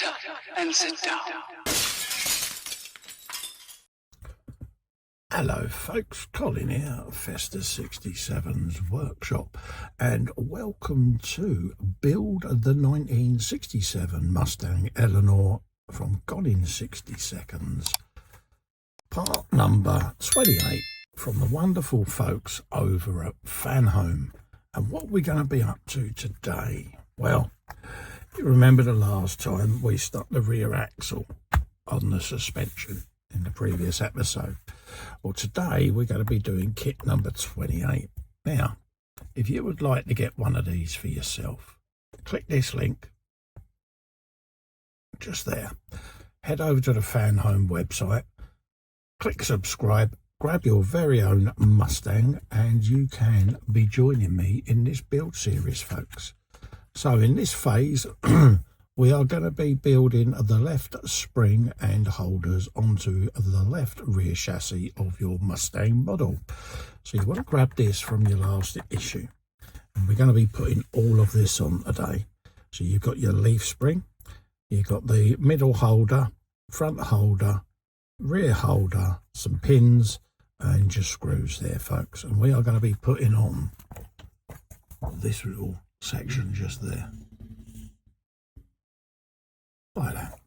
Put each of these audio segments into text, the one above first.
Shut up and sit down. Hello folks, Colin here, Festa 67's workshop, and welcome to Build the 1967 Mustang Eleanor from Colin 60 Seconds. Part number 28 from the wonderful folks over at Fanhome. And what we're going to be up to today? Well, you remember the last time we stuck the rear axle on the suspension in the previous episode. Well, today we're going to be doing kit number 28. Now, if you would like to get one of these for yourself, click this link just there. Head over to the Fanhome website, click subscribe, grab your very own Mustang, and you can be joining me in this build series, folks. So in this phase, we are going to be building the left spring and holders onto the left rear chassis of your Mustang model. So you want to grab this from your last issue. And we're going to be putting all of this on today. So you've got your leaf spring, you've got the middle holder, front holder, rear holder, some pins, and just screws there, folks. And we are going to be putting on this little section just there. Like that.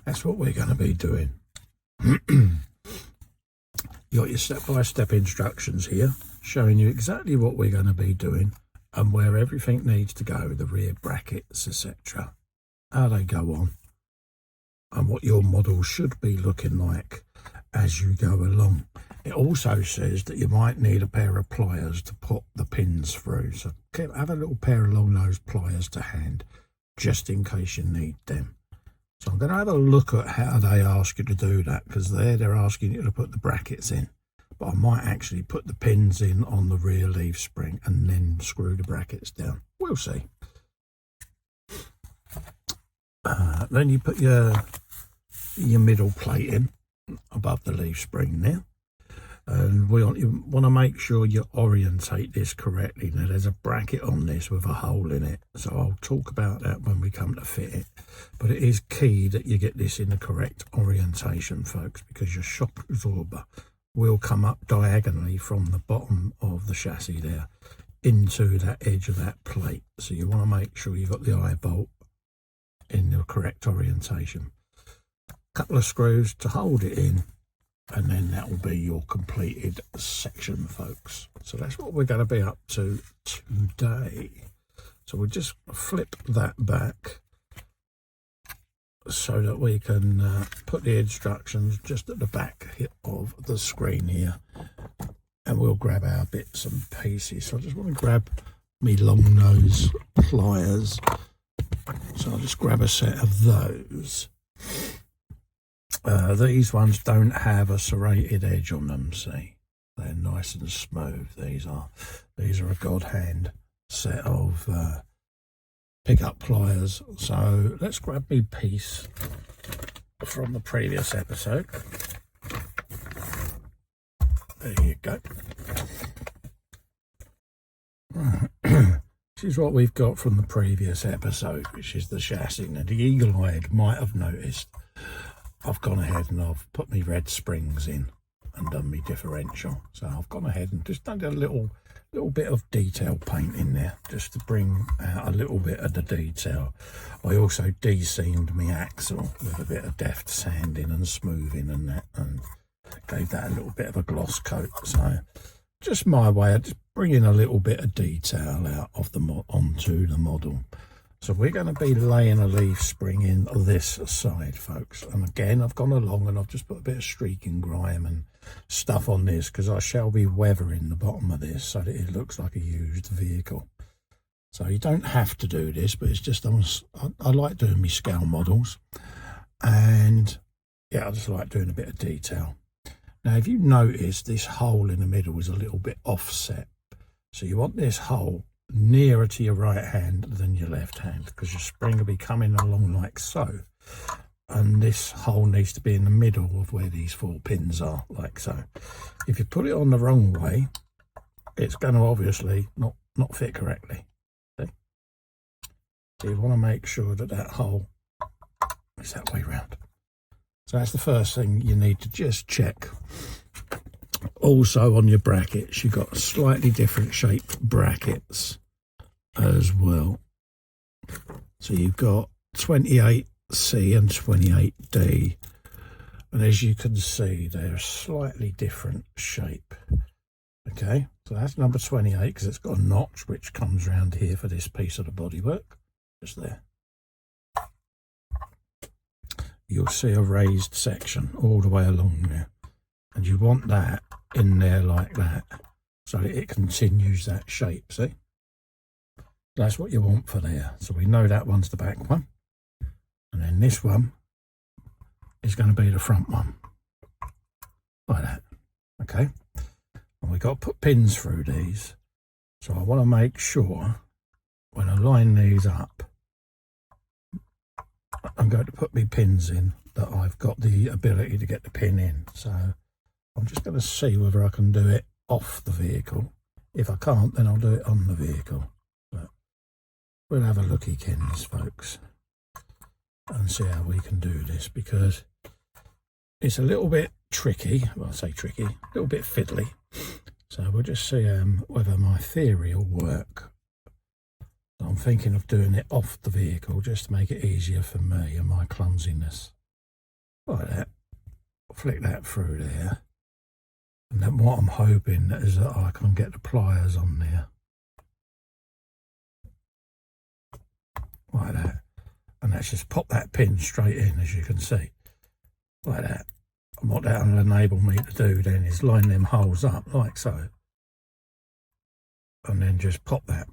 That's what we're going to be doing. You got your step-by-step instructions here showing you exactly what we're going to be doing and where everything needs to go, the rear brackets, etc., how they go on, and what your model should be looking like as you go along. It also says that you might need a pair of pliers to put the pins through, so have a little pair along those pliers to hand just in case you need them. So I'm going to have a look at how they ask you to do that, because they're asking you to put the brackets in, but I might actually put the pins in on the rear leaf spring and then screw the brackets down. We'll see. Then you put your middle plate in above the leaf spring there, and you want to make sure you orientate this correctly. Now there's a bracket on this with a hole in it, so I'll talk about that when we come to fit it, but it is key that you get this in the correct orientation, folks, because your shock absorber will come up diagonally from the bottom of the chassis there into that edge of that plate. So you want to make sure you've got the eye bolt in the correct orientation. Couple of screws to hold it in, and then that will be your completed section, folks. So that's what we're going to be up to today. So we'll just flip that back so that we can put the instructions just at the back of the screen here, and we'll grab our bits and pieces. So I just want to grab me long nose pliers, so I'll just grab a set of those. These ones don't have a serrated edge on them, see, they're nice and smooth. These are a god hand set of pickup pliers. So let's grab me piece from the previous episode. There you go. This is what we've got from the previous episode, which is the chassis. Now the eagle-eyed might have noticed I've gone ahead and I've put my red springs in and done my differential. So I've gone ahead and just done a little bit of detail paint in there just to bring out a little bit of the detail. I also de-seamed my axle with a bit of deft sanding and smoothing and that, and gave that a little bit of a gloss coat. So just my way of just bringing a little bit of detail out of the onto the model. So we're going to be laying a leaf spring in this side, folks. And again, I've gone along and I've just put a bit of streaking grime and stuff on this, because I shall be weathering the bottom of this so that it looks like a used vehicle. So you don't have to do this, but it's just I like doing my scale models, and yeah, I just like doing a bit of detail. Now if you notice, this hole in the middle is a little bit offset, so you want this hole nearer to your right hand than your left hand, because your spring will be coming along like so, and this hole needs to be in the middle of where these 4 pins are, like so. If you put it on the wrong way, it's going to obviously not fit correctly. See? So you want to make sure that hole it's that way round. So that's the first thing you need to just check. Also on your brackets, you've got slightly different shaped brackets as well. So you've got 28C and 28D. And as you can see, they're a slightly different shape. Okay, so that's number 28 because it's got a notch which comes around here for this piece of the bodywork. Just there. You'll see a raised section all the way along there. And you want that in there like that so that it continues that shape, see? That's what you want for there. So we know that one's the back one. And then this one is going to be the front one. Like that. Okay? And we've got to put pins through these. So I want to make sure when I line these up, I'm going to put my pins in that I've got the ability to get the pin in. So I'm just going to see whether I can do it off the vehicle. If I can't, then I'll do it on the vehicle. But we'll have a looky, Kins, folks, and see how we can do this, because it's a little bit tricky. Well, I say tricky, a little bit fiddly. So we'll just see whether my theory will work. I'm thinking of doing it off the vehicle just to make it easier for me and my clumsiness. Like that. Flick that through there. And then what I'm hoping is that I can get the pliers on there. Like that. And let's just pop that pin straight in, as you can see. Like that. And what that will enable me to do then is line them holes up like so. And then just pop that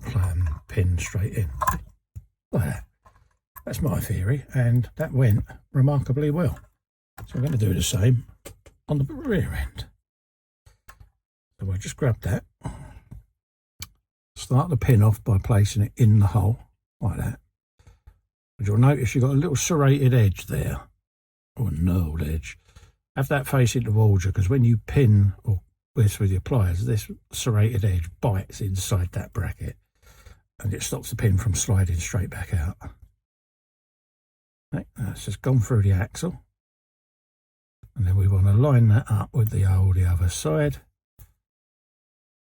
pin straight in. Like that. That's my theory, and that went remarkably well. So I'm going to do the same on the rear end. So we'll just grab that. Start the pin off by placing it in the hole, like that. But you'll notice you've got a little serrated edge there, or a knurled edge. Have that facing towards you, because when you pin or this with your pliers, this serrated edge bites inside that bracket and it stops the pin from sliding straight back out. Okay, that's just gone through the axle, and then we want to line that up with the other side,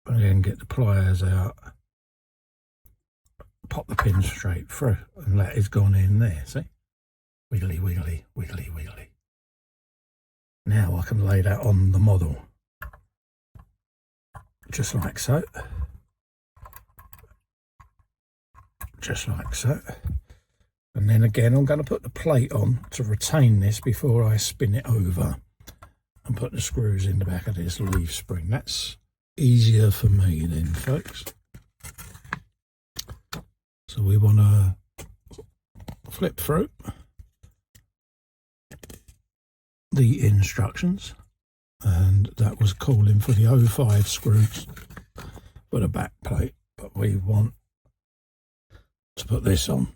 and then get the pliers out, pop the pin straight through, and that is gone in there, see? Wiggly, wiggly, wiggly, wiggly. Now I can lay that on the model. Just like so. Just like so. And then again, I'm going to put the plate on to retain this before I spin it over and put the screws in the back of this leaf spring. That's easier for me then, folks. So we want to flip through the instructions. And that was calling for the 05 screws for the back plate, but we want to put this on.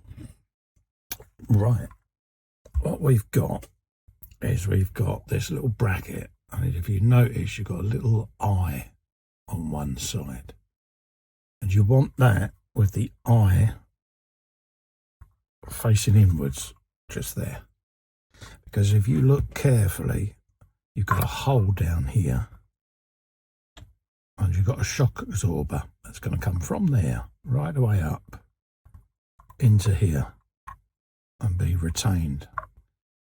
Right, what we've got is we've got this little bracket, and if you notice you've got a little eye on one side, and you want that with the eye facing inwards, just there, because if you look carefully, you've got a hole down here, and you've got a shock absorber that's going to come from there right the way up into here and be retained.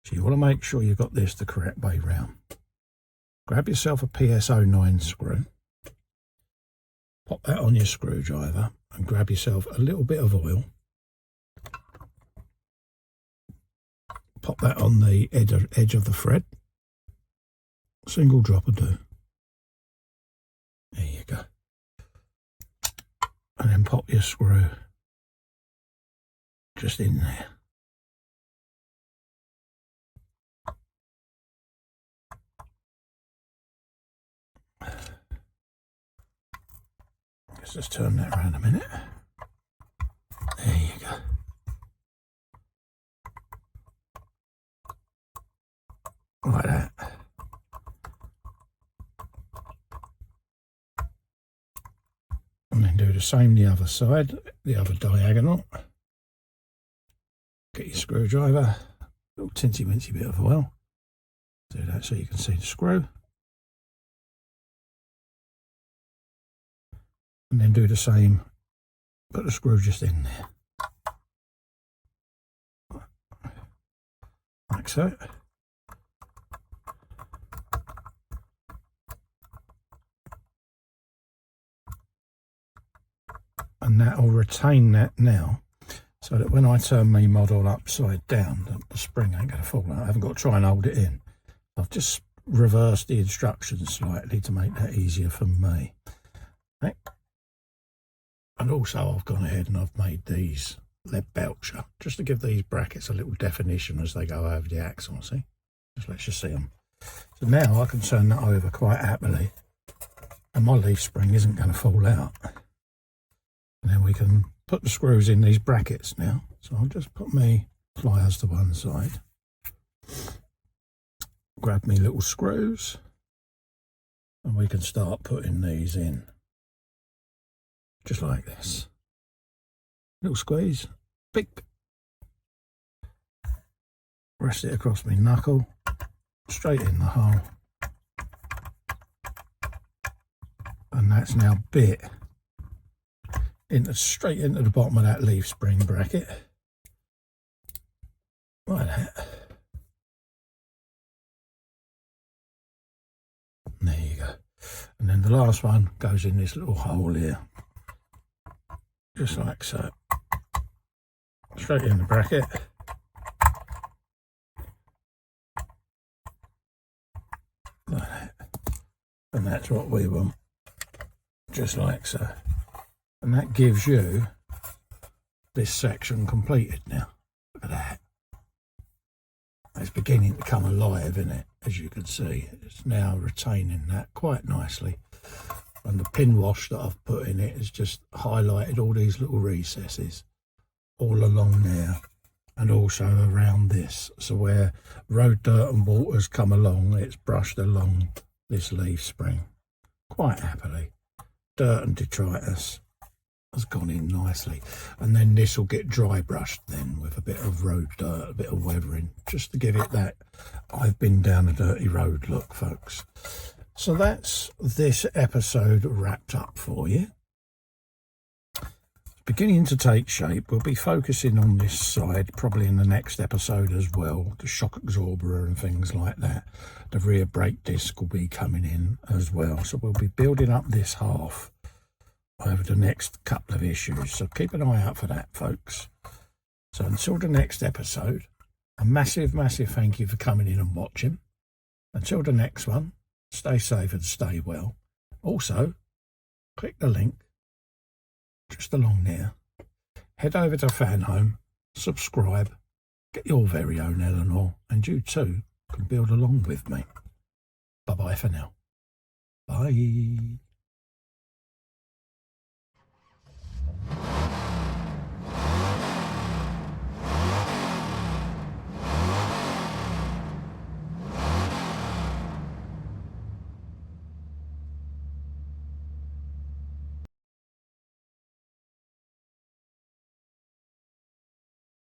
So you want to make sure you've got this the correct way round. Grab yourself a PS09 screw, pop that on your screwdriver, and grab yourself a little bit of oil. Pop that on the edge of the thread. Single drop will do. There you go. And then pop your screw just in there. Let's just turn that around a minute. There you go. Like that. And then do the same the other side, the other diagonal. Get your screwdriver, little tinsy wincy bit of oil. Do that so you can see the screw. And then do the same, put the screw just in there. Like so. And that will retain that now, so that when I turn my model upside down, the spring ain't going to fall out. I haven't got to try and hold it in. I've just reversed the instructions slightly to make that easier for me. Okay. And also I've gone ahead and I've made these lead belcher, just to give these brackets a little definition as they go over the axle, see? Just lets you see them. So now I can turn that over quite happily, and my leaf spring isn't going to fall out. And then we can put the screws in these brackets now. So I'll just put my pliers to one side, grab me little screws, and we can start putting these in. Just like this. Little squeeze, pick. Rest it across my knuckle, straight in the hole. And that's now bit straight into the bottom of that leaf spring bracket. Like that. And there you go. And then the last one goes in this little hole here. Just like so. Straight in the bracket. Like that. And that's what we want. Just like so. And that gives you this section completed now. Look at that. It's beginning to come alive, isn't it? As you can see, it's now retaining that quite nicely. And the pin wash that I've put in it has just highlighted all these little recesses all along there, and also around this. So where road dirt and water's come along, it's brushed along this leaf spring quite happily. Dirt and detritus has gone in nicely, and then this will get dry brushed then with a bit of road dirt, a bit of weathering, just to give it that I've been down a dirty road look, folks. So that's this episode wrapped up for you. It's beginning to take shape. We'll be focusing on this side probably in the next episode as well, the shock absorber and things like that. The rear brake disc will be coming in as well, so we'll be building up this half over the next couple of issues, so keep an eye out for that, folks. So until the next episode, a massive thank you for coming in and watching. Until the next one, stay safe and stay well. Also, click the link just along there, head over to Fanhome, subscribe, get your very own Eleanor, and you too can build along with me. Bye bye for now. Bye.